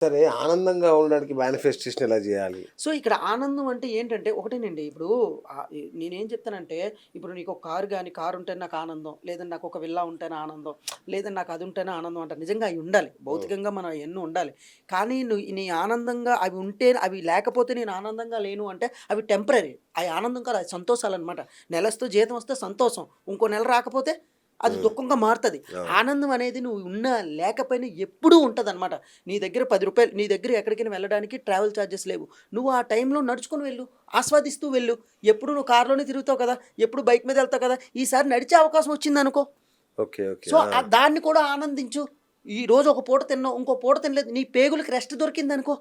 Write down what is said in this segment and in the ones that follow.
సరే ఆనందంగా ఉండడానికి మేనిఫెస్టేషన్ ఎలా జేయాలి? సో, ఇక్కడ ఆనందం అంటే ఏంటంటే ఒకటేనండి. ఇప్పుడు నేనేం చెప్తానంటే, ఇప్పుడు నీకు ఒక కారు గాని, కారు ఉంటేనే నాకు ఆనందం. లేదంటే నాకు ఒక విల్లా ఉంటేనే ఆనందం. లేదంటే నాకు అది ఉంటేనే ఆనందం అంటారు. నిజంగా అయి ఉండాలి. హ్మ్. భౌతికంగా మనం అయన్నీ ఉండాలి. కానీ నీ ఆనందంగా అవి ఉంటే అవి లేకపోతే నేను ఆనందంగా లేను అంటే అవి టెంపరరీ. అయి ఆనందం కాదు. అది సంతోషాలనమాట. నెలొస్తే జీతం వస్తే సంతోషం. ఇంకో నెల రాకపోతే అది హ్మ్. దుఃఖంగా మారుతది. అవును. ఆనందం అనేది నువ్వు ఉన్నా, లేకపోయినా ఎప్పుడూ ఉంటదనమాట. నీ దగ్గర రూ. 10 నీ దగ్గర ఎక్కడికైనా వెళ్ళడానికి ట్రావెల్ చార్జెస్ లేవు. నువ్వు ఆ టైంలో నడుచుకొని వెళ్ళు. ఆస్వాదిస్తూ వెళ్ళు. ఎప్పుడు నువ్వు కార్‌లోనే తిరుగుతావు కదా! ఎప్పుడు బైక్ మీద ఎళ్తావు కదా! ఈసారి నడిచే అవకాశం వచ్చిందనుకో. ఓకే. ఓకే. సో, ఆ! దాన్ని కూడా ఆనందించు. ఈరోజు ఒక పూట తిన్నావు. ఇంకో పూట తినలేదు. నీ పేగులకి రెస్ట్ దొరికిందనుకో.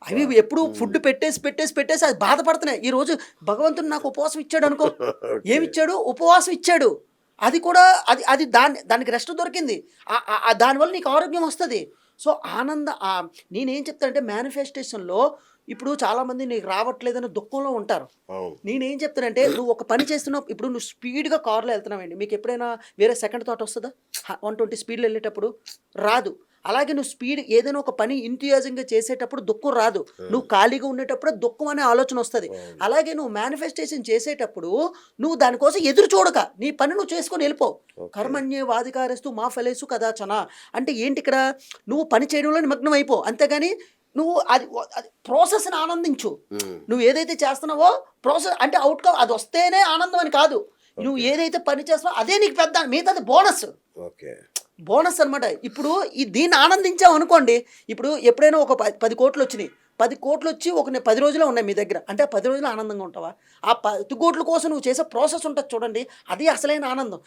అవి వావ్! ఎప్పుడు హ్మ్. ఫుడ్ పెట్టేసి అది బాధపడుతున్నాయి. ఈరోజు భగవంతుడు నాకు ఉపవాసం ఇచ్చాడనుకో. ఓకే. ఏమిచ్చాడు? ఉపవాసం ఇచ్చాడు. అది కూడా అది అది దానికి రెస్ట్ దొరికింది. దానివల్ల నీకు ఆరోగ్యం వస్తది. సో, నేనేం చెప్తానంటే మేనిఫెస్టేషన్‌లో ఇప్పుడు చాలామంది నీకు రావట్లేదని దుఃఖంలో ఉంటారు. అవును. నేనేం చెప్తానంటే నువ్వు ఒక పని చేస్తున్నావు. ఇప్పుడు నువ్వు స్పీడ్‌గా కార్‌లో ఎళ్తున్నావండి. మీకెప్పుడైనా వేరే సెకండ్ థాట్ వస్తదా? 120 స్పీడ్‌లో ఎళ్ళేటప్పుడు? రాదు. అలాగే నువ్వు ఏదైనా ఒక పని ఎంథూసియాజంగా చేసేటప్పుడు దుఃఖం రాదు. హ్మ్. నువ్వు ఖాళీగా ఉండేటప్పుడే దుఃఖం అనే ఆలోచనొస్తది. అవును. అలాగే నువ్వు మేనిఫెస్టేషన్ చేసేటప్పుడు నువ్వు దాని కోసం ఎదురు చూడక, నీ పని నువ్వు చేసుకొని ఎళ్ళిపో. ఓకే. కర్మణ్యేవాధికారస్తు మా ఫలేషు కదాచన. అంటే ఏంటిక్కడ? నువ్వు పని చేయడంలో నిమగ్నం అయిపో. అంతేగాని నువ్వు అది ప్రాసెస్‌ని ఆనందించు. హ్మ్. నువ్వు ఏదైతే చేస్తున్నావో అంటే ఔట్‌కమ్ అదొస్తేనే ఆనందం అని కాదు. నువ్వు ఓకే. ఏదైతే పని చేస్తున్నావో అదే నీకు పెద్ద మిగతాది బోనస్. ఓకే. బోనస్ అనమాట. ఇప్పుడు దీన్ని ఆనందించామనుకోండి, ఇప్పుడు ఎప్పుడైనా ఒక 10,00,00,000 వచ్చినియి. 10,00,00,000 వచ్చి 10 రోజులే ఉన్నాయి మీ దగ్గర. అంటే ఆ 10 రోజులు ఆనందంగా ఉంటావా? ఆ 10,00,00,000 కోసం నువ్వు చేసే ప్రాసెస్ ఉంటది చూడండి. అది అసలైన ఆనందం.